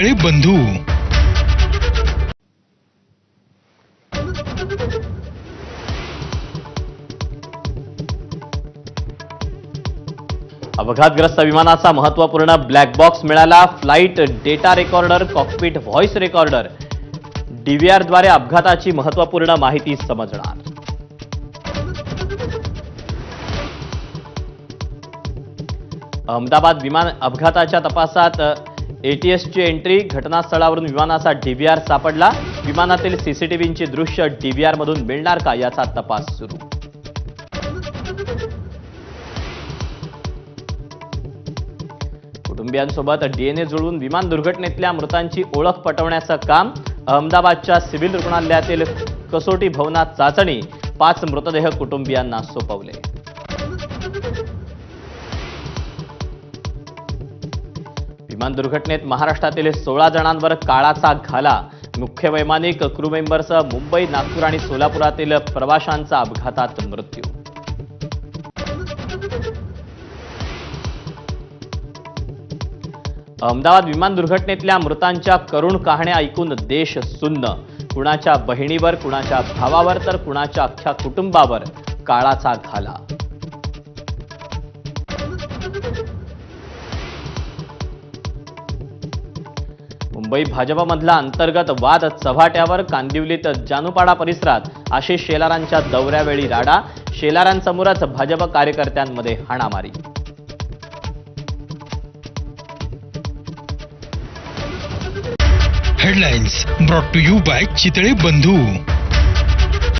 बंधू अपघातग्रस्त विमानाचा महत्त्वपूर्ण ब्लॅक बॉक्स मिळाला। Flight data recorder, cockpit voice recorder, DVR द्वारे अपघाताची महत्त्वपूर्ण माहिती समजणार। अहमदाबाद विमान अपघाताच्या तपासात एटीएसची एंट्री, घटनास्थळावरून विमानाचा डीव्हीआर सापडला। विमानातील सीसीटीव्हीची दृश्य डीव्हीआर मधून मिळणार का याचा तपास सुरू। कुटुंबियांसोबत डीएनए जुळवून विमान दुर्घटनेतल्या मृतांची ओळख पटवण्याचं काम। अहमदाबादच्या सिव्हिल रुग्णालयातील कसोटी भवनात चाचणी, 5 मृतदेह कुटुंबियांना सोपवले। विमान दुर्घटनेत महाराष्ट्रातील 16 जणांवर काळाचा घाला। मुख्य वैमानिक, क्रू मेंबरसह मुंबई, नागपूर आणि सोलापुरातील प्रवाशांचा अपघातात मृत्यू। अहमदाबाद विमान दुर्घटनेतल्या मृतांच्या करुण कहाण्या ऐकून देश सुन्न। कुणाच्या बहिणीवर, कुणाच्या भावावर, तर कुणाच्या अख्ख्या कुटुंबावर काळाचा घाला। मुंबई भाजपमधला अंतर्गत वाद चव्हाट्यावर। कांदिवलीत जानूपाडा परिसरात आशिष शेलारांच्या दौऱ्यावेळी राडा। शेलारांसमोरच भाजप कार्यकर्त्यांमध्ये हाणामारी। Headlines brought to you by Chitale बंधू।